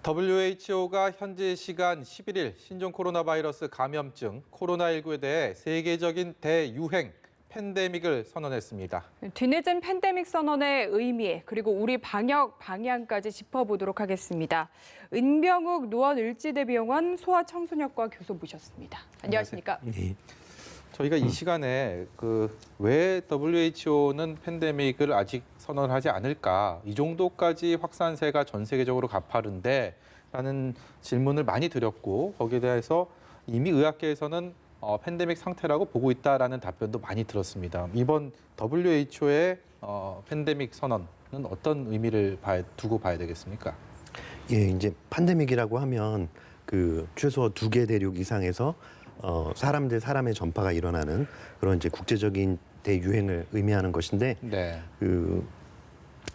WHO가 현지 시간 11일 신종 코로나 바이러스 감염증 코로나19에 대해 세계적인 대유행 팬데믹을 선언했습니다. 뒤늦은 팬데믹 선언의 의미 그리고 우리 방역 방향까지 짚어보도록 하겠습니다. 은병욱 노원을지대병원 소아청소년과 교수 모셨습니다. 안녕하십니까? 네. 저희가 이 시간에 왜 WHO는 팬데믹을 아직 선언하지 않을까? 이 정도까지 확산세가 전 세계적으로 가파른데? 라는 질문을 많이 드렸고 거기에 대해서 이미 의학계에서는 팬데믹 상태라고 보고 있다라는 답변도 많이 들었습니다. 이번 WHO의 팬데믹 선언은 어떤 의미를 두고 봐야 되겠습니까? 예, 이제 팬데믹이라고 하면 최소 2개 대륙 이상에서 사람 대 사람의 전파가 일어나는 그런 이제 국제적인 대유행을 의미하는 것인데 네.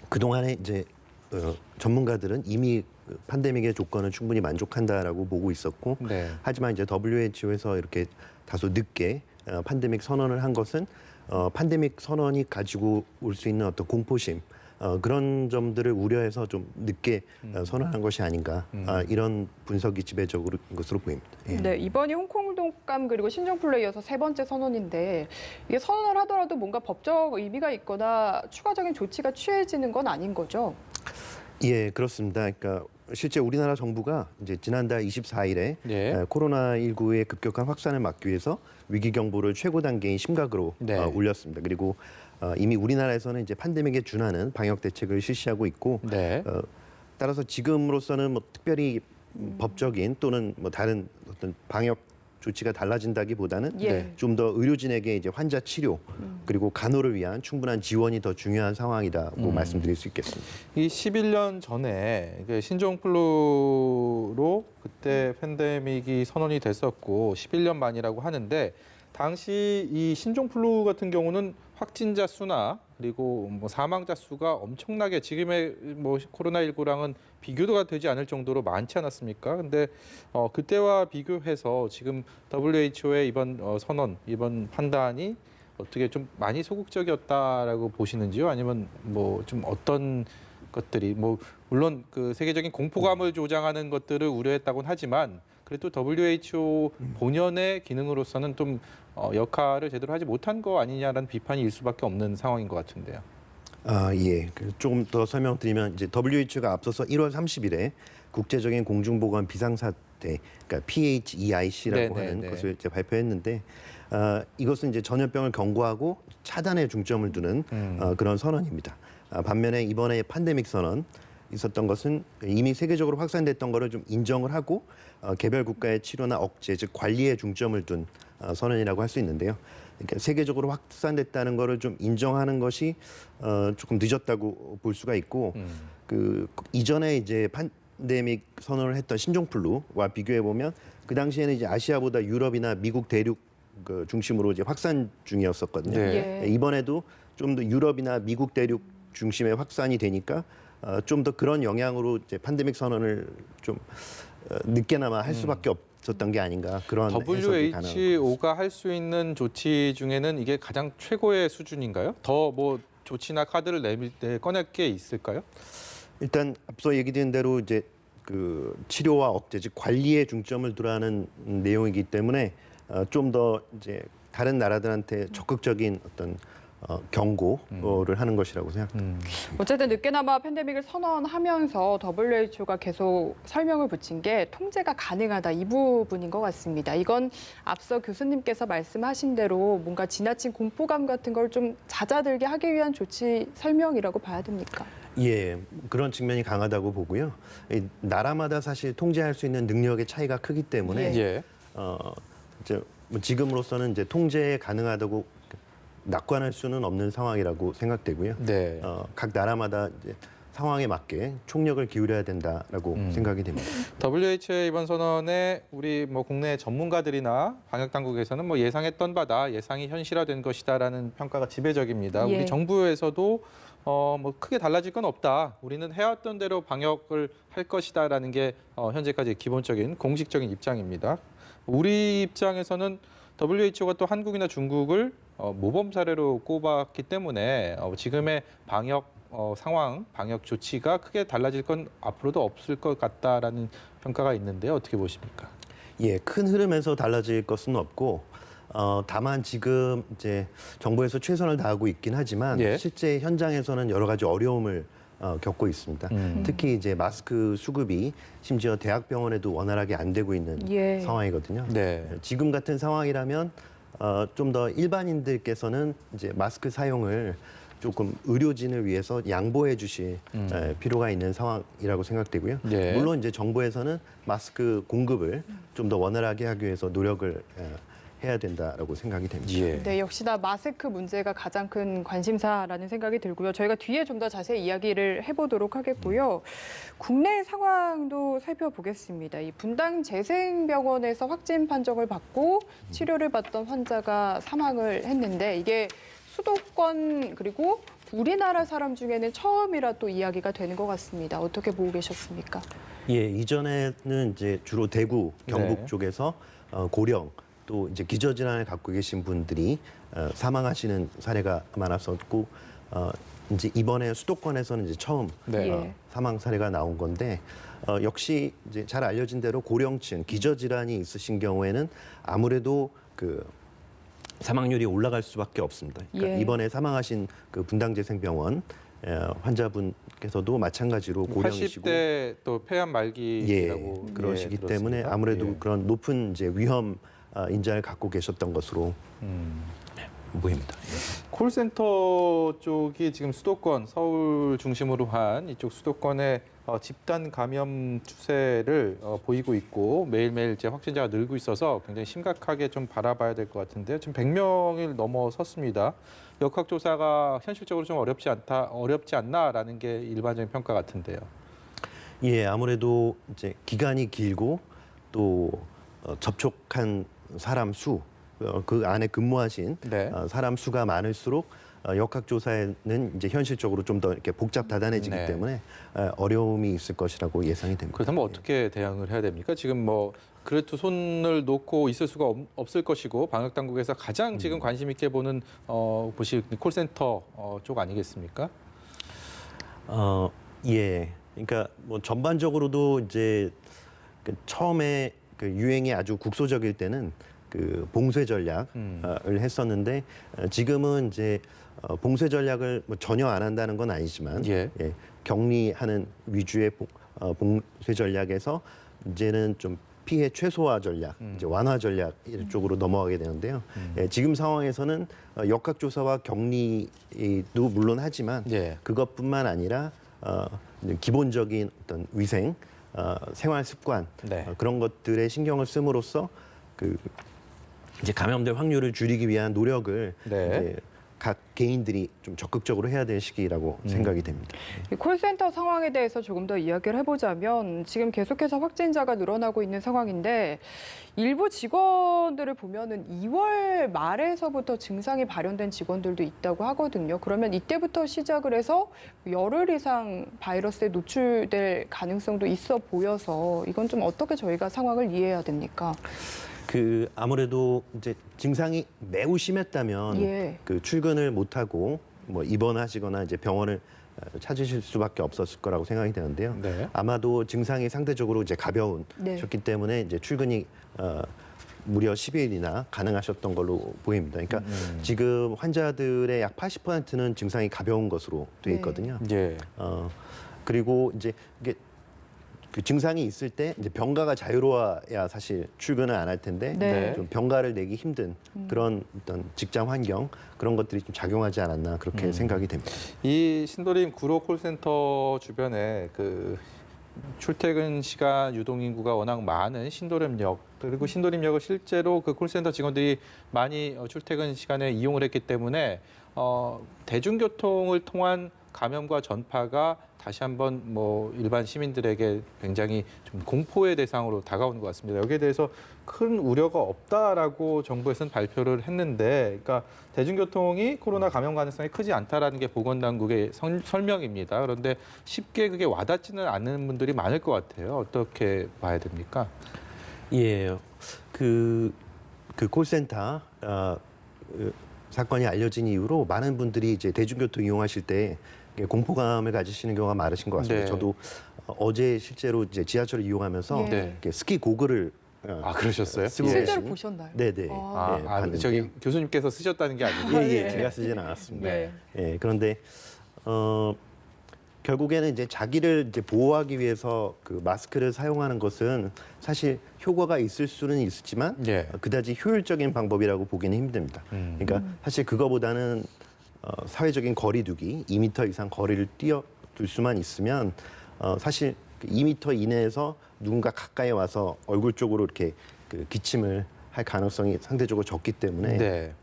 그동안에 이제 전문가들은 이미 팬데믹의 조건을 충분히 만족한다라고 보고 있었고 네. 하지만 이제 WHO에서 이렇게 다소 늦게 팬데믹 선언을 한 것은 팬데믹 선언이 가지고 올 수 있는 어떤 공포심 그런 점들을 우려해서 좀 늦게 선언한 것이 아닌가 이런 분석이 지배적으로 것으로 보입니다. 예. 네, 이번이 홍콩 독감 그리고 신종플루에 이어서 세 번째 선언인데 이게 선언을 하더라도 뭔가 법적 의미가 있거나 추가적인 조치가 취해지는 건 아닌 거죠? 예, 그렇습니다. 그러니까 실제 우리나라 정부가 이제 지난달 24일에 네. 코로나19의 급격한 확산을 막기 위해서 위기 경보를 최고 단계인 심각으로 네. 올렸습니다. 그리고 이미 우리나라에서는 이제 팬데믹에 준하는 방역 대책을 실시하고 있고 네. 따라서 지금으로서는 뭐 특별히 법적인 또는 뭐 다른 어떤 방역 조치가 달라진다기보다는 예. 좀 더 의료진에게 이제 환자 치료 그리고 간호를 위한 충분한 지원이 더 중요한 상황이다고 말씀드릴 수 있겠습니다. 이 11년 전에 신종플루로 그때 팬데믹이 선언이 됐었고 11년 만이라고 하는데 당시 이 신종플루 같은 경우는 확진자 수나 그리고 뭐 사망자 수가 엄청나게 지금의 뭐 코로나19랑은 비교가 되지 않을 정도로 많지 않았습니까? 근데 그때와 비교해서 지금 WHO의 이번 선언, 이번 판단이 어떻게 좀 많이 소극적이었다라고 보시는지요? 아니면 뭐 좀 어떤 것들이 뭐 물론 그 세계적인 공포감을 조장하는 것들을 우려했다고는 하지만 그래도 WHO 본연의 기능으로서는 좀 역할을 제대로 하지 못한 거 아니냐라는 비판이 일 수밖에 없는 상황인 것 같은데요. 예. 조금 더 설명드리면 이제 WHO가 앞서서 1월 30일에 국제적인 공중보건 비상사태, 그러니까 PHEIC라고 네네네. 하는 것을 이제 발표했는데 이것은 이제 전염병을 경고하고 차단에 중점을 두는 그런 선언입니다. 반면에 이번에 팬데믹 선언 있었던 것은 이미 세계적으로 확산됐던 거를 좀 인정을 하고 개별 국가의 치료나 억제, 즉 관리에 중점을 둔 선언이라고 할 수 있는데요. 그러니까 세계적으로 확산됐다는 거를 좀 인정하는 것이 조금 늦었다고 볼 수가 있고 이전에 이제 팬데믹 선언을 했던 신종플루와 비교해 보면 그 당시에는 이제 아시아보다 유럽이나 미국 대륙 중심으로 이제 확산 중이었었거든요. 네. 예. 이번에도 좀 더 유럽이나 미국 대륙 중심의 확산이 되니까 좀 더 그런 영향으로 이제 팬데믹 선언을 좀 늦게나마 할 수밖에 없었던 게 아닌가 그런 해석이 가능합니다. WHO가 할 수 있는 조치 중에는 이게 가장 최고의 수준인가요? 더 뭐 조치나 카드를 내밀 때 꺼낼 게 있을까요? 일단 앞서 얘기드린 대로 이제 치료와 억제, 즉 관리에 중점을 두라는 내용이기 때문에 좀 더 이제 다른 나라들한테 적극적인 어떤 경고를 하는 것이라고 생각합니다. 어쨌든 늦게나마 팬데믹을 선언하면서 WHO가 계속 설명을 붙인 게 통제가 가능하다 이 부분인 것 같습니다. 이건 앞서 교수님께서 말씀하신 대로 뭔가 지나친 공포감 같은 걸 좀 잦아들게 하기 위한 조치 설명이라고 봐야 됩니까? 예, 그런 측면이 강하다고 보고요. 나라마다 사실 통제할 수 있는 능력의 차이가 크기 때문에 예. 이제 뭐 지금으로서는 이제 통제 가능하다고 낙관할 수는 없는 상황이라고 생각되고요. 네. 각 나라마다 이제 상황에 맞게 총력을 기울여야 된다라고 생각이 됩니다. WHO의 이번 선언에 우리 뭐 국내 전문가들이나 방역 당국에서는 뭐 예상했던 바다, 예상이 현실화된 것이다라는 평가가 지배적입니다. 예. 우리 정부에서도 뭐 크게 달라질 건 없다. 우리는 해왔던 대로 방역을 할 것이다라는 게 현재까지 기본적인 공식적인 입장입니다. 우리 입장에서는 WHO가 또 한국이나 중국을 모범 사례로 꼽았기 때문에 지금의 방역 상황, 방역 조치가 크게 달라질 건 앞으로도 없을 것 같다라는 평가가 있는데 어떻게 보십니까? 예, 큰 흐름에서 달라질 것은 없고 다만 지금 이제 정부에서 최선을 다하고 있긴 하지만 예. 실제 현장에서는 여러 가지 어려움을 겪고 있습니다. 특히 이제 마스크 수급이 심지어 대학병원에도 원활하게 안 되고 있는 예. 상황이거든요. 네. 지금 같은 상황이라면 좀 더 일반인들께서는 이제 마스크 사용을 조금 의료진을 위해서 양보해 주실 필요가 있는 상황이라고 생각되고요. 예. 물론 이제 정부에서는 마스크 공급을 좀 더 원활하게 하기 위해서 노력을 해야 된다라고 생각이 됩니다. 예. 네, 역시나 마스크 문제가 가장 큰 관심사라는 생각이 들고요. 저희가 뒤에 좀 더 자세히 이야기를 해보도록 하겠고요. 국내 상황도 살펴보겠습니다. 이 분당 재생병원에서 확진 판정을 받고 치료를 받던 환자가 사망을 했는데 이게 수도권 그리고 우리나라 사람 중에는 처음이라 또 이야기가 되는 것 같습니다. 어떻게 보고 계셨습니까? 예, 이전에는 이제 주로 대구, 경북 네. 쪽에서 고령 또 이제 기저질환을 갖고 계신 분들이 사망하시는 사례가 많았었고 이제 이번에 수도권에서는 이제 처음 네. 예. 사망 사례가 나온 건데 역시 이제 잘 알려진 대로 고령층 기저질환이 있으신 경우에는 아무래도 그 사망률이 올라갈 수밖에 없습니다. 그러니까 예. 이번에 사망하신 그 분당재생병원 환자분께서도 마찬가지로 고령이시고 80대 또 폐암 말기라고 그러시기 예, 때문에 들었습니다. 아무래도 예. 그런 높은 이제 위험 인자를 갖고 계셨던 것으로 보입니다. 콜센터 쪽이 지금 수도권, 서울 중심으로 한 이쪽 수도권의 집단 감염 추세를 보이고 있고 매일매일 이제 확진자가 늘고 있어서 굉장히 심각하게 좀 바라봐야 될 것 같은데요. 지금 100명을 넘어섰습니다. 역학조사가 현실적으로 좀 어렵지 않나라는 게 일반적인 평가 같은데요. 예, 아무래도 이제 기간이 길고 또 접촉한 사람 수, 그 안에 근무하신 네. 사람 수가 많을수록 역학조사에는 이제 현실적으로 좀 더 이렇게 복잡 다단해지기 네. 때문에 어려움이 있을 것이라고 예상이 됩니다. 그렇다면 어떻게 대응을 해야 됩니까? 지금 뭐 그래도 손을 놓고 있을 수가 없을 것이고 방역 당국에서 가장 지금 관심 있게 보는 곳이 콜센터 쪽 아니겠습니까? 예, 그러니까 뭐 전반적으로도 이제 그 처음에 그 유행이 아주 국소적일 때는 그 봉쇄 전략을 했었는데 지금은 이제 봉쇄 전략을 뭐 전혀 안 한다는 건 아니지만 예. 격리하는 위주의 봉쇄 전략에서 이제는 좀 피해 최소화 전략, 이제 완화 전략 이쪽으로 넘어가게 되는데요. 예, 지금 상황에서는 역학조사와 격리도 물론 하지만 예. 그것뿐만 아니라 기본적인 어떤 위생, 생활 습관 네. 그런 것들에 신경을 씀으로써 그 이제 감염될 확률을 줄이기 위한 노력을 네. 이제 각 개인들이 좀 적극적으로 해야 될 시기라고 생각이 됩니다. 이 콜센터 상황에 대해서 조금 더 이야기를 해보자면 지금 계속해서 확진자가 늘어나고 있는 상황인데 일부 직원들을 보면은 2월 말에서부터 증상이 발현된 직원들도 있다고 하거든요. 그러면 이때부터 시작을 해서 열흘 이상 바이러스에 노출될 가능성도 있어 보여서 이건 좀 어떻게 저희가 상황을 이해해야 됩니까? 그 아무래도 이제 증상이 매우 심했다면 예. 그 출근을 못 하고 뭐 입원하시거나 이제 병원을 찾으실 수밖에 없었을 거라고 생각이 되는데요. 네. 아마도 증상이 상대적으로 이제 가벼우셨기 때문에 이제 출근이 무려 10일이나 가능하셨던 걸로 보입니다. 그러니까 지금 환자들의 약 80%는 증상이 가벼운 것으로 되어 네. 있거든요. 예. 그리고 이제 이게 그 증상이 있을 때 이제 병가가 자유로워야 사실 출근을 안 할 텐데 네. 좀 병가를 내기 힘든 그런 어떤 직장 환경 그런 것들이 좀 작용하지 않았나 그렇게 생각이 됩니다. 이 신도림 구로 콜센터 주변에 그 출퇴근 시간 유동 인구가 워낙 많은 신도림역 그리고 신도림역을 실제로 그 콜센터 직원들이 많이 출퇴근 시간에 이용을 했기 때문에 대중교통을 통한 감염과 전파가 다시 한번 뭐 일반 시민들에게 굉장히 좀 공포의 대상으로 다가오는 것 같습니다. 여기에 대해서 큰 우려가 없다라고 정부에서는 발표를 했는데, 그러니까 대중교통이 코로나 감염 가능성이 크지 않다라는 게 보건당국의 설명입니다. 그런데 쉽게 그게 와닿지는 않는 분들이 많을 것 같아요. 어떻게 봐야 됩니까? 예, 그 콜센터 사건이 알려진 이후로 많은 분들이 이제 대중교통 이용하실 때 공포감을 가지시는 경우가 많으신 것 같습니다. 네. 저도 어제 실제로 이제 지하철을 이용하면서 예. 네. 이렇게 스키 고글을 그러셨어요? 쓰고 실제로 계신- 보셨나요? 네네. 아. 봤는데요. 저기 교수님께서 쓰셨다는 게 아니고. 예, 네. 제가 쓰지는 않았습니다. 네. 예, 그런데 결국에는 이제 자기를 이제 보호하기 위해서 그 마스크를 사용하는 것은 사실 효과가 있을 수는 있지만 예. 그다지 효율적인 방법이라고 보기는 힘듭니다. 그러니까 사실 그거보다는 사회적인 거리두기, 2m 이상 거리를 뛰어둘 수만 있으면 사실 그 2m 이내에서 누군가 가까이 와서 얼굴 쪽으로 이렇게 그 기침을 할 가능성이 상대적으로 적기 때문에 네.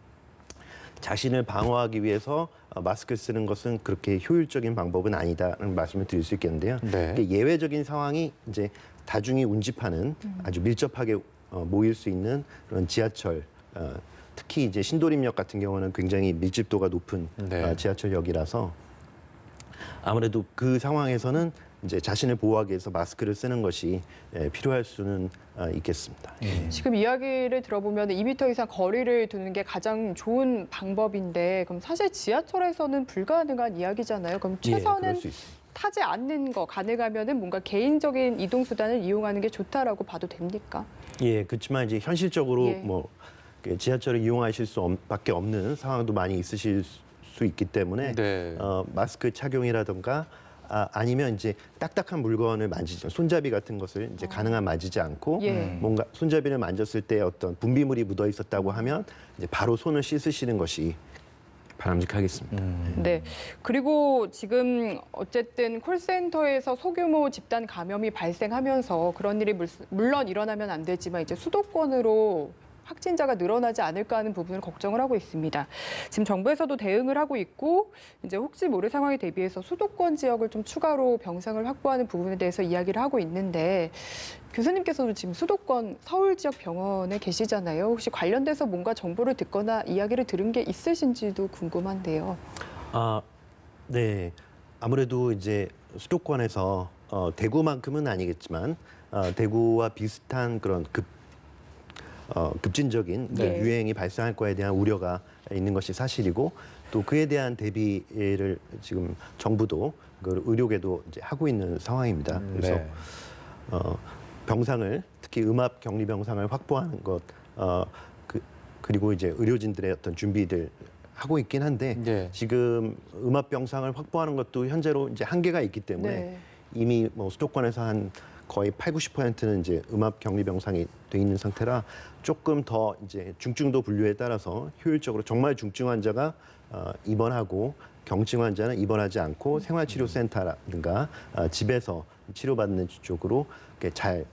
자신을 방어하기 위해서 마스크를 쓰는 것은 그렇게 효율적인 방법은 아니다라는 말씀을 드릴 수 있겠는데요. 네. 이게 예외적인 상황이 이제 다중이 운집하는 아주 밀접하게 모일 수 있는 그런 지하철, 특히 이제 신도림역 같은 경우는 굉장히 밀집도가 높은 네. 지하철역이라서 아무래도 그 상황에서는 이제 자신을 보호하기 위해서 마스크를 쓰는 것이 필요할 수는 있겠습니다. 지금 이야기를 들어보면 2m 이상 거리를 두는 게 가장 좋은 방법인데 그럼 사실 지하철에서는 불가능한 이야기잖아요. 그럼 예, 그럴 최선은 수 있습니다. 타지 않는 거 가능하면은 뭔가 개인적인 이동 수단을 이용하는 게 좋다라고 봐도 됩니까? 예, 그렇지만 이제 현실적으로 예. 뭐 지하철을 이용하실 수밖에 없는 상황도 많이 있으실 수 있기 때문에 네. 마스크 착용이라든가 아니면 이제 딱딱한 물건을 만지지 손잡이 같은 것을 이제 가능한 만지지 않고 예. 뭔가 손잡이를 만졌을 때 어떤 분비물이 묻어 있었다고 하면 이제 바로 손을 씻으시는 것이 바람직하겠습니다. 네. 그리고 지금 어쨌든 콜센터에서 소규모 집단 감염이 발생하면서 그런 일이 물론 일어나면 안 되지만 이제 수도권으로 확진자가 늘어나지 않을까 하는 부분을 걱정을 하고 있습니다. 지금 정부에서도 대응을 하고 있고 이제 혹시 모를 상황에 대비해서 수도권 지역을 좀 추가로 병상을 확보하는 부분에 대해서 이야기를 하고 있는데 교수님께서도 지금 수도권 서울 지역 병원에 계시잖아요. 혹시 관련돼서 뭔가 정보를 듣거나 이야기를 들은 게 있으신지도 궁금한데요. 네. 아무래도 이제 수도권에서 대구만큼은 아니겠지만 대구와 비슷한 그런 급진적인 네. 유행이 발생할 거에 대한 우려가 있는 것이 사실이고 또 그에 대한 대비를 지금 정부도 그 의료계도 이제 하고 있는 상황입니다. 그래서 네. 병상을 특히 음압 격리 병상을 확보하는 것 그리고 이제 의료진들의 어떤 준비들 하고 있긴 한데 네. 지금 음압 병상을 확보하는 것도 현재로 이제 한계가 있기 때문에 네. 이미 뭐 수도권에서 한 거의 80~90%는 이제 음압 격리 병상이 돼 있는 상태라 조금 더 이제 중증도 분류에 따라서 효율적으로 정말 중증 환자가 입원하고 경증 환자는 입원하지 않고 생활치료센터라든가 집에서 치료받는 쪽으로 잘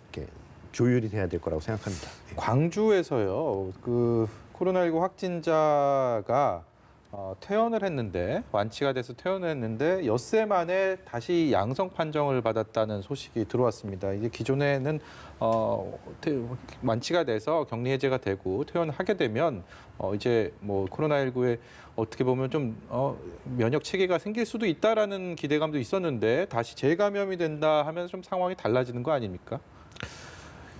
조율이 돼야 될 거라고 생각합니다. 광주에서요. 그 코로나19 확진자가 퇴원을 했는데 완치가 돼서 퇴원을 했는데 엿새 만에 다시 양성 판정을 받았다는 소식이 들어왔습니다. 이게 기존에는 완치가 돼서 격리 해제가 되고 퇴원을 하게 되면 이제 뭐 코로나19에 어떻게 보면 좀 면역 체계가 생길 수도 있다라는 기대감도 있었는데 다시 재감염이 된다 하면 좀 상황이 달라지는 거 아닙니까?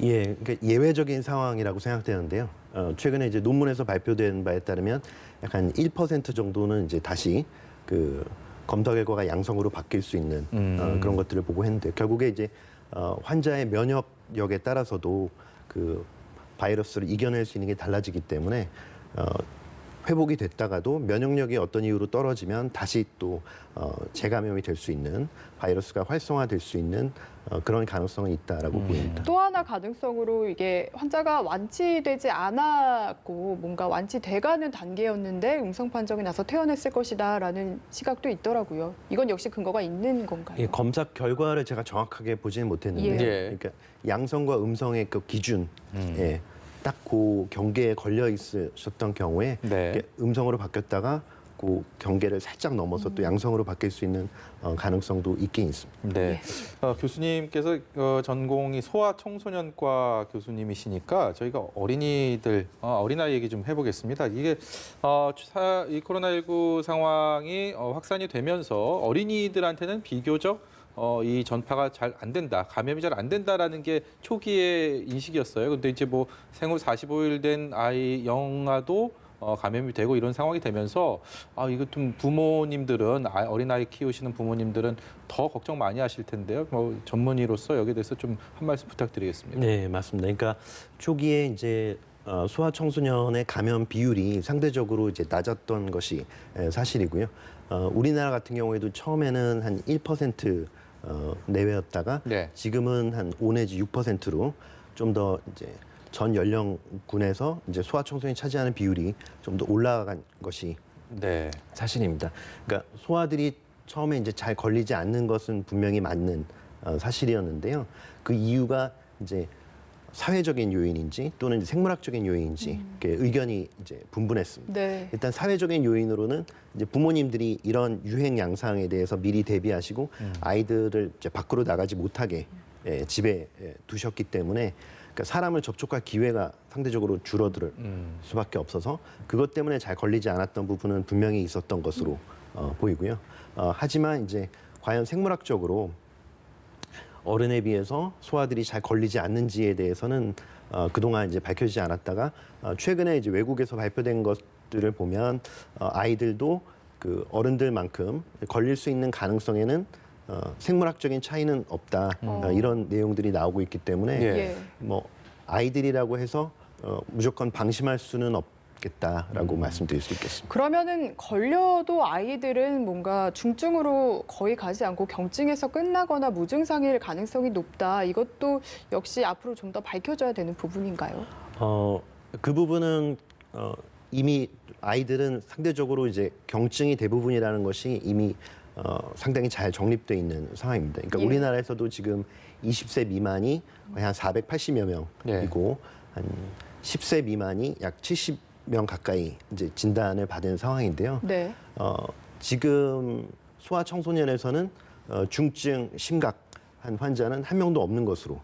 예, 그러니까 예외적인 상황이라고 생각되는데요. 최근에 이제 논문에서 발표된 바에 따르면 약간 1% 정도는 이제 다시 그 검사 결과가 양성으로 바뀔 수 있는 그런 것들을 보고 했는데 결국에 이제 환자의 면역력에 따라서도 그 바이러스를 이겨낼 수 있는 게 달라지기 때문에 회복이 됐다가도 면역력이 어떤 이유로 떨어지면 다시 또 재감염이 될 수 있는 바이러스가 활성화될 수 있는 그런 가능성은 있다라고 보입니다. 또 하나 가능성으로 이게 환자가 완치되지 않았고 뭔가 완치돼가는 단계였는데 음성 판정이 나서 퇴원했을 것이다라는 시각도 있더라고요. 이건 역시 근거가 있는 건가요? 예, 검사 결과를 제가 정확하게 보지는 못했는데, 예. 그러니까 양성과 음성의 그 기준, 예, 딱 그 경계에 걸려 있으셨던 경우에 네. 이게 음성으로 바뀌었다가 그 경계를 살짝 넘어서 또 양성으로 바뀔 수 있는 가능성도 있긴 있습니다. 네. 교수님께서 전공이 소아청소년과 교수님이시니까 저희가 어린이들, 어린아이 얘기 좀 해보겠습니다. 이게 이 코로나19 상황이 확산이 되면서 어린이들한테는 비교적 이 전파가 잘 안 된다, 감염이 잘 안 된다라는 게 초기의 인식이었어요. 근데 이제 뭐 생후 45일 된 아이 영아도 감염이 되고 이런 상황이 되면서 이거 좀 부모님들은 어린아이 키우시는 부모님들은 더 걱정 많이 하실 텐데요. 뭐 전문의로서 여기에 대해서 좀 한 말씀 부탁드리겠습니다. 네, 맞습니다. 그러니까 초기에 이제 소아청소년의 감염 비율이 상대적으로 이제 낮았던 것이 사실이고요. 우리나라 같은 경우에도 처음에는 한 1% 내외였다가 네. 지금은 한 5 내지 6%로 좀 더 이제 전 연령군에서 이제 소아청소년이 차지하는 비율이 좀 더 올라간 것이 네. 사실입니다. 그러니까 소아들이 처음에 이제 잘 걸리지 않는 것은 분명히 맞는 사실이었는데요. 그 이유가 이제 사회적인 요인인지 또는 이제 생물학적인 요인인지 이렇게 의견이 이제 분분했습니다. 네. 일단 사회적인 요인으로는 이제 부모님들이 이런 유행 양상에 대해서 미리 대비하시고 아이들을 이제 밖으로 나가지 못하게 집에 두셨기 때문에 그러니까 사람을 접촉할 기회가 상대적으로 줄어들 수밖에 없어서 그것 때문에 잘 걸리지 않았던 부분은 분명히 있었던 것으로 보이고요. 하지만 이제 과연 생물학적으로 어른에 비해서 소아들이 잘 걸리지 않는지에 대해서는 그동안 이제 밝혀지지 않았다가 최근에 이제 외국에서 발표된 것들을 보면 아이들도 그 어른들만큼 걸릴 수 있는 가능성에는 생물학적인 차이는 없다 이런 내용들이 나오고 있기 때문에 예. 뭐 아이들이라고 해서 무조건 방심할 수는 없겠다라고 말씀드릴 수 있겠습니다. 그러면은 걸려도 아이들은 뭔가 중증으로 거의 가지 않고 경증에서 끝나거나 무증상일 가능성이 높다. 이것도 역시 앞으로 좀 더 밝혀져야 되는 부분인가요? 그 부분은 이미 아이들은 상대적으로 이제 경증이 대부분이라는 것이 이미 상당히 잘 정립돼 있는 상황입니다. 그러니까 예. 우리나라에서도 지금 20세 미만이 거의 한 480여 명이고 한 10세 미만이 약 70명 가까이 이제 진단을 받은 상황인데요. 네. 지금 소아청소년에서는 중증 심각한 환자는 한 명도 없는 것으로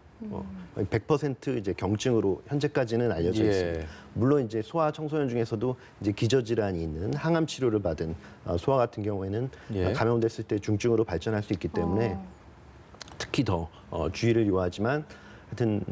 100% 이제 경증으로 현재까지는 알려져 있습니다. 물론 이제 소아 청소년 중에서도 이제 기저질환이 있는 항암 치료를 받은 소아 같은 경우에는 감염됐을 때 중증으로 발전할 수 있기 때문에 특히 더 주의를 요하지만 하여튼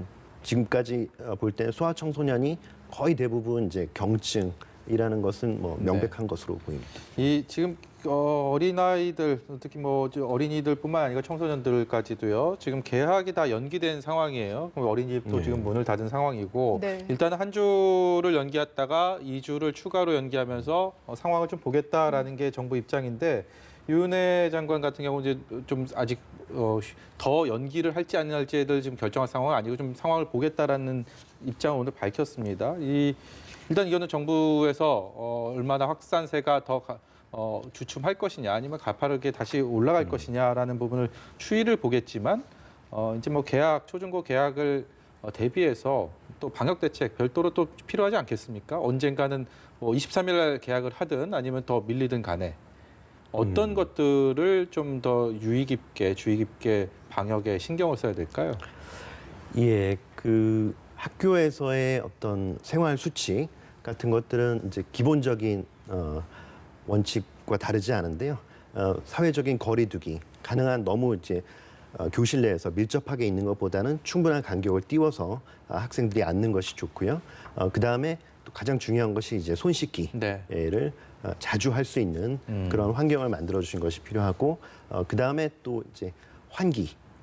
지금까지 볼 때는 소아 청소년이 거의 대부분 이제 경증이라는 것은 뭐 명백한 것으로 보입니다. 이 지금 어린아이들 특히 뭐 어린이들뿐만 아니라 청소년들까지도요. 지금 개학이 다 연기된 상황이에요. 어린이집도 지금 문을 닫은 상황이고 네. 일단은 한 주를 연기했다가 2주를 추가로 연기하면서 상황을 좀 보겠다라는 게 정부 입장인데 윤회 장관 같은 경우 이제 좀 아직 더 연기를 할지 안 할지를 지금 결정할 상황은 아니고 좀 상황을 보겠다라는 입장을 오늘 밝혔습니다. 일단 이거는 정부에서 얼마나 확산세가 더 주춤할 것이냐 아니면 가파르게 다시 올라갈 것이냐라는 부분을 추이를 보겠지만 이제 뭐 초중고 개학을 대비해서 또 방역 대책 별도로 또 필요하지 않겠습니까? 언젠가는 뭐 23일 날 개학을 하든 아니면 더 밀리든 간에 어떤 것들을 좀 더 주의 깊게 방역에 신경을 써야 될까요? 예, 그 학교에서의 어떤 생활 수칙 같은 것들은 이제 기본적인 원칙과 다르지 않은데요. 사회적인 거리두기, 가능한 너무 이제 교실 내에서 밀접하게 있는 것보다는 충분한 간격을 띄워서 학생들이 앉는 것이 좋고요. 그 다음에 또 가장 중요한 것이 이제 손 씻기를 자주 할 수 있는 그런 환경을 만들어 주신 것이 필요하고, 그 다음에 또 이제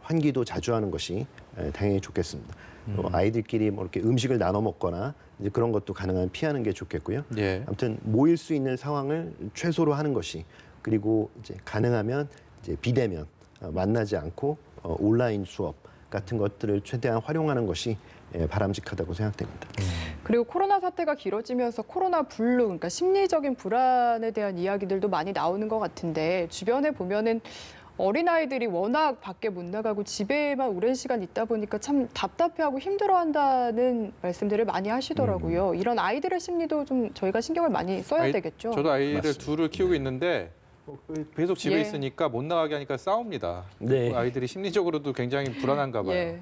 환기도 자주 하는 것이 당연히 좋겠습니다. 아이들끼리 뭐 이렇게 음식을 나눠 먹거나 이제 그런 것도 가능한 피하는 게 좋겠고요. 아무튼 모일 수 있는 상황을 최소로 하는 것이, 그리고 이제 가능하면 이제 비대면 만나지 않고 온라인 수업 같은 것들을 최대한 활용하는 것이 바람직하다고 생각됩니다. 그리고 코로나 사태가 길어지면서 코로나 블루, 그러니까 심리적인 불안에 대한 이야기들도 많이 나오는 것 같은데 주변에 보면은 어린아이들이 워낙 밖에 못 나가고 집에만 오랜 시간 있다 보니까 참 답답해하고 힘들어한다는 말씀들을 많이 하시더라고요. 이런 아이들의 심리도 좀 저희가 신경을 많이 써야 되겠죠. 저도 아이를 맞습니다. 둘을 키우고 있는데 계속 집에 예. 있으니까 못 나가게 하니까 싸웁니다. 네. 아이들이 심리적으로도 굉장히 불안한가 봐요. 예.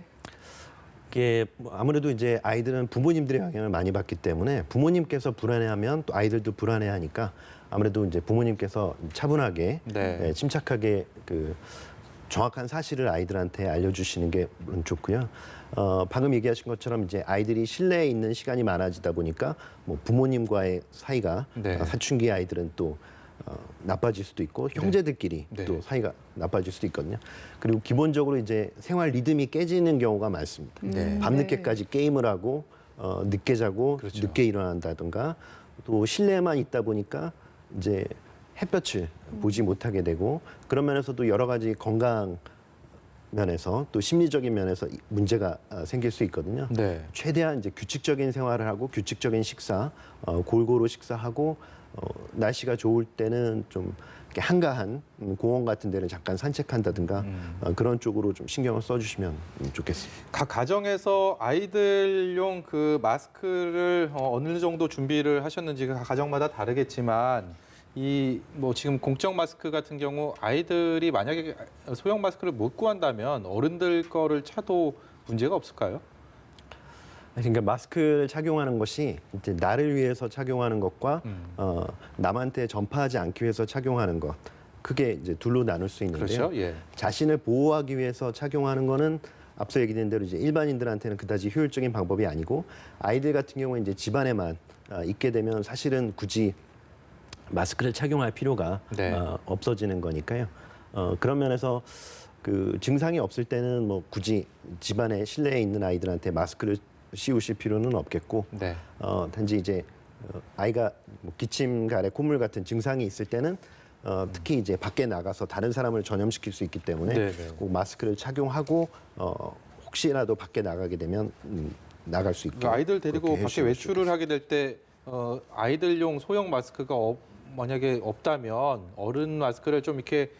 이게 아무래도 이제 아이들은 부모님들의 영향을 많이 받기 때문에 부모님께서 불안해하면 또 아이들도 불안해하니까 아무래도 이제 부모님께서 차분하게 침착하게 그 정확한 사실을 아이들한테 알려주시는 게 물론 좋고요. 방금 얘기하신 것처럼 이제 아이들이 실내에 있는 시간이 많아지다 보니까 뭐 부모님과의 사이가 네. 사춘기 아이들은 또 나빠질 수도 있고 형제들끼리 네. 또 사이가 나빠질 수도 있거든요. 그리고 기본적으로 이제 생활 리듬이 깨지는 경우가 많습니다. 네. 밤늦게까지 게임을 하고 늦게 자고 그렇죠. 늦게 일어난다든가 또 실내에만 있다 보니까 이제 햇볕을 보지 못하게 되고 그런 면에서도 여러 가지 건강 면에서 또 심리적인 면에서 문제가 생길 수 있거든요. 네. 최대한 이제 규칙적인 생활을 하고 규칙적인 식사, 골고루 식사하고 날씨가 좋을 때는 좀 이렇게 한가한 공원 같은 데를 잠깐 산책한다든가 그런 쪽으로 좀 신경을 써주시면 좋겠습니다. 각 가정에서 아이들용 그 마스크를 어느 정도 준비를 하셨는지 각 가정마다 다르겠지만 이 뭐 지금 공적 마스크 같은 경우 아이들이 만약에 소형 마스크를 못 구한다면 어른들 거를 차도 문제가 없을까요? 그러니까 마스크를 착용하는 것이 이제 나를 위해서 착용하는 것과 남한테 전파하지 않기 위해서 착용하는 것 크게 이제 둘로 나눌 수 있는데요. 그렇죠. 예. 자신을 보호하기 위해서 착용하는 거는 앞서 얘기된 대로 이제 일반인들한테는 그다지 효율적인 방법이 아니고 아이들 같은 경우는 이제 집안에만 있게 되면 사실은 굳이 마스크를 착용할 필요가 네. 없어지는 거니까요. 그런 면에서 그 증상이 없을 때는 뭐 굳이 집안에 실내에 있는 아이들한테 마스크를 씌우실 필요는 없겠고, 네. 단지 이제 아이가 뭐 기침, 가래, 콧물 같은 증상이 있을 때는 특히 이제 밖에 나가서 다른 사람을 전염시킬 수 있기 때문에 네, 네. 꼭 마스크를 착용하고 혹시라도 밖에 나가게 되면 나갈 수 있게. 그러니까 아이들 데리고 그렇게 밖에 해주시면 외출을 하게 될 때 아이들용 소형 마스크가 만약에 없다면 어른 마스크를 좀 이렇게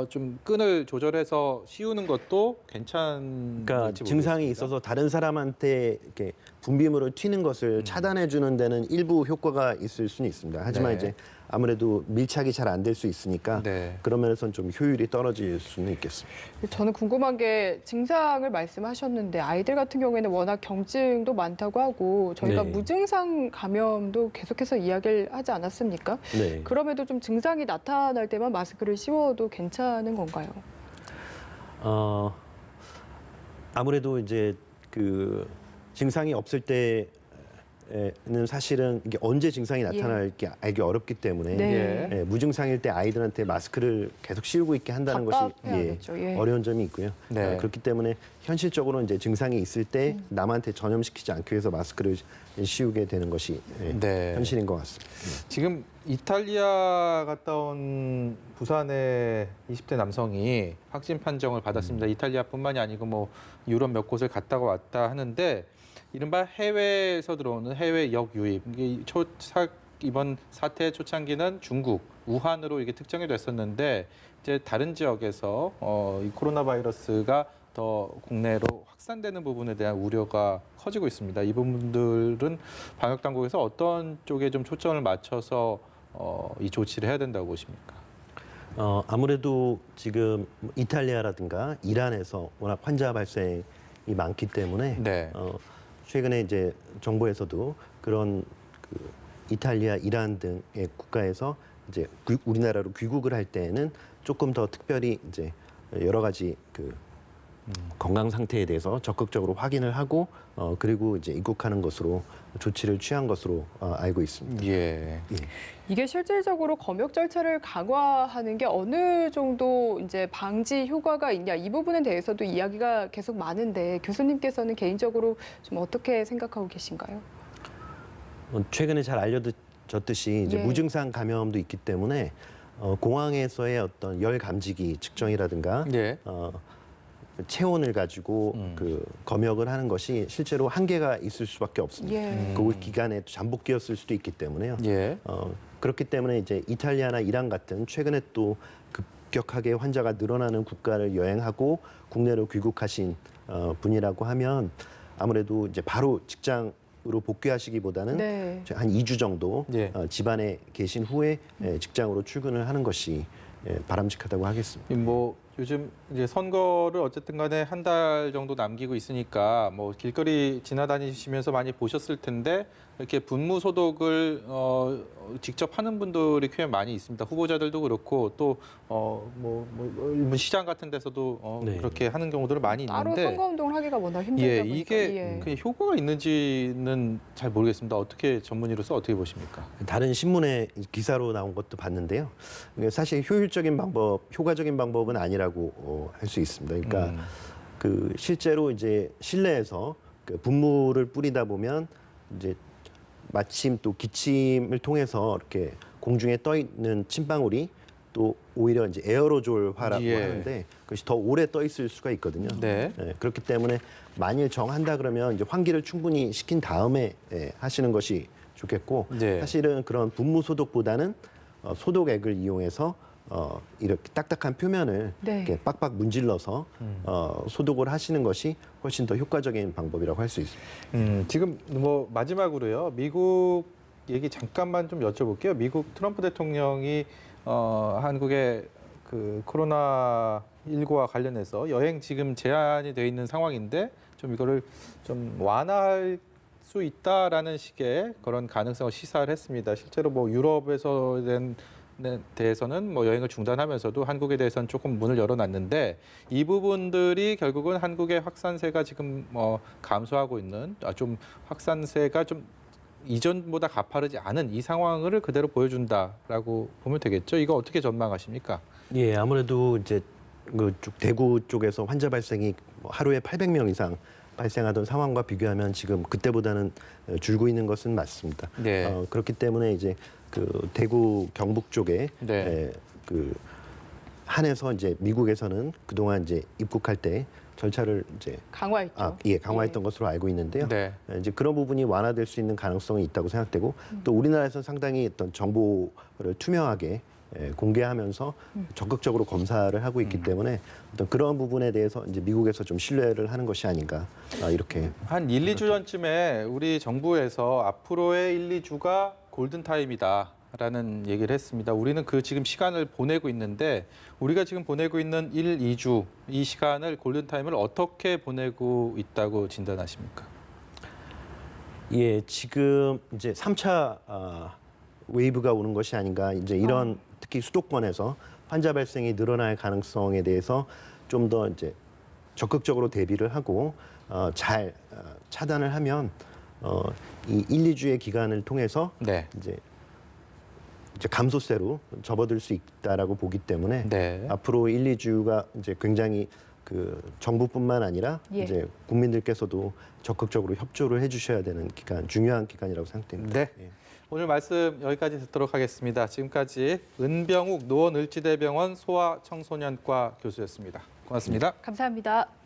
좀 끈을 조절해서 씌우는 것도 괜찮을지 그러니까 증상이 모르겠습니다. 있어서 다른 사람한테 이렇게 분비물을 튀는 것을 차단해 주는 데는 일부 효과가 있을 수는 있습니다. 하지만 네. 이제 아무래도 밀착이 잘 안 될 수 있으니까 네. 그런 면에서는 좀 효율이 떨어질 수는 있겠습니다. 저는 궁금한 게 증상을 말씀하셨는데 아이들 같은 경우에는 워낙 경증도 많다고 하고 저희가 네. 무증상 감염도 계속해서 이야기를 하지 않았습니까? 네. 그럼에도 좀 증상이 나타날 때만 마스크를 씌워도 괜찮은 건가요? 아무래도 이제 그 증상이 없을 때는 사실은 이게 언제 증상이 나타날지 알기 어렵기 때문에 네. 예. 무증상일 때 아이들한테 마스크를 계속 씌우고 있게 한다는 것이 답답해야겠죠. 예. 어려운 점이 있고요. 네. 그렇기 때문에 현실적으로 이제 증상이 있을 때 남한테 전염시키지 않기 위해서 마스크를 씌우게 되는 것이 네. 현실인 것 같습니다. 지금 이탈리아 갔다 온 부산의 20대 남성이 확진 판정을 받았습니다. 이탈리아뿐만이 아니고 뭐 유럽 몇 곳을 갔다가 왔다 하는데 이른바 해외에서 들어오는 해외 역유입. 이게 이번 사태의 초창기는 중국 우한으로 이게 특정이 됐었는데 이제 다른 지역에서 이 코로나 바이러스가 더 국내로 확산되는 부분에 대한 우려가 커지고 있습니다. 이 부분들은 방역 당국에서 어떤 쪽에 좀 초점을 맞춰서 이 조치를 해야 된다고 보십니까? 아무래도 지금 이탈리아라든가 이란에서 워낙 환자 발생이 많기 때문에 네. 최근에 이제 정부에서도 그런 그 이탈리아, 이란 등의 국가에서 이제 우리나라로 귀국을 할 때에는 조금 더 특별히 이제 여러 가지 그 건강 상태에 대해서 적극적으로 확인을 하고 그리고 이제 입국하는 것으로 조치를 취한 것으로 알고 있습니다. 예. 이게 실질적으로 검역 절차를 강화하는 게 어느 정도 이제 방지 효과가 있냐 이 부분에 대해서도 이야기가 계속 많은데 교수님께서는 개인적으로 좀 어떻게 생각하고 계신가요? 최근에 잘 알려졌듯이 이제 예. 무증상 감염도 있기 때문에 공항에서의 어떤 열 감지기 측정이라든가 예. 체온을 가지고 그 검역을 하는 것이 실제로 한계가 있을 수밖에 없습니다. 예. 그 기간에 잠복기였을 수도 있기 때문에요. 예. 그렇기 때문에 이제 이탈리아나 이란 같은 최근에 또 급격하게 환자가 늘어나는 국가를 여행하고 국내로 귀국하신 분이라고 하면 아무래도 이제 바로 직장으로 복귀하시기보다는 네. 한 2주 정도 예. 집안에 계신 후에 직장으로 출근을 하는 것이 바람직하다고 하겠습니다. 뭐 요즘 이제 선거를 어쨌든 간에 한 달 정도 남기고 있으니까 뭐 길거리 지나다니시면서 많이 보셨을 텐데 이렇게 분무 소독을 직접 하는 분들이 꽤 많이 있습니다. 후보자들도 그렇고 또 일본 시장 같은 데서도 네. 그렇게 하는 경우들은 많이 따로 있는데 선거운동을 하기가 워낙 힘들다 예, 보니까. 이게 그 효과가 있는지는 잘 모르겠습니다. 어떻게 전문의로서 어떻게 보십니까? 다른 신문의 기사로 나온 것도 봤는데요. 이게 사실 효율적인 방법, 효과적인 방법은 아니라고 할 수 있습니다. 그러니까 그 실제로 이제 실내에서 그 분무를 뿌리다 보면 이제 마침 또 기침을 통해서 이렇게 공중에 떠 있는 침방울이 또 오히려 이제 에어로졸화라고 예. 하는데 그것이 더 오래 떠 있을 수가 있거든요. 네. 그렇기 때문에 만일 정한다 그러면 이제 환기를 충분히 시킨 다음에 하시는 것이 좋겠고 네. 사실은 그런 분무 소독보다는 소독액을 이용해서 이렇게 딱딱한 표면을 네. 이렇게 빡빡 문질러서 소독을 하시는 것이 훨씬 더 효과적인 방법이라고 할 수 있습니다. 지금 뭐 마지막으로요. 미국 얘기 잠깐만 좀 여쭤볼게요. 미국 트럼프 대통령이 한국의 그 코로나 19와 관련해서 여행 지금 제한이 돼 있는 상황인데 좀 이거를 좀 완화할 수 있다라는 식의 그런 가능성을 시사를 했습니다. 실제로 뭐 유럽에서 대해서는 뭐 여행을 중단하면서도 한국에 대해서는 조금 문을 열어놨는데 이 부분들이 결국은 한국의 확산세가 지금 감소하고 있는 좀 확산세가 좀 이전보다 가파르지 않은 이 상황을 그대로 보여준다라고 보면 되겠죠. 이거 어떻게 전망하십니까? 예, 아무래도 이제 그쪽 대구 쪽에서 환자 발생이 뭐 하루에 800명 이상 발생하던 상황과 비교하면 지금 그때보다는 줄고 있는 것은 맞습니다. 네. 그렇기 때문에 이제 그 대구 경북 쪽에 네. 그 한해서 이제 미국에서는 그동안 이제 입국할 때 절차를 이제 강화했죠. 강화했던 것으로 알고 있는데요. 네. 이제 그런 부분이 완화될 수 있는 가능성이 있다고 생각되고 또 우리나라에서 상당히 어떤 정보를 투명하게 공개하면서 적극적으로 검사를 하고 있기 때문에 어떤 그런 부분에 대해서 이제 미국에서 좀 신뢰를 하는 것이 아닌가 이렇게 한 1, 2주 전쯤에 우리 정부에서 앞으로의 1, 2주가 골든타임이다라는 얘기를 했습니다. 우리는 그 지금 시간을 보내고 있는데 우리가 지금 보내고 있는 1, 2주 이 시간을 골든타임을 어떻게 보내고 있다고 진단하십니까? 예, 지금 이제 3차 웨이브가 오는 것이 아닌가 이제 이런 특히 수도권에서 환자 발생이 늘어날 가능성에 대해서 좀 더 이제 적극적으로 대비를 하고 잘 차단을 하면 이 1, 2주의 기간을 통해서 네. 이제 감소세로 접어들 수 있다라고 보기 때문에 네. 앞으로 1, 2주가 이제 굉장히 그 정부뿐만 아니라 예. 이제 국민들께서도 적극적으로 협조를 해주셔야 되는 기간, 중요한 기간이라고 생각됩니다. 네. 예. 오늘 말씀 여기까지 듣도록 하겠습니다. 지금까지 은병욱 노원을지대병원 소아청소년과 교수였습니다. 고맙습니다. 감사합니다.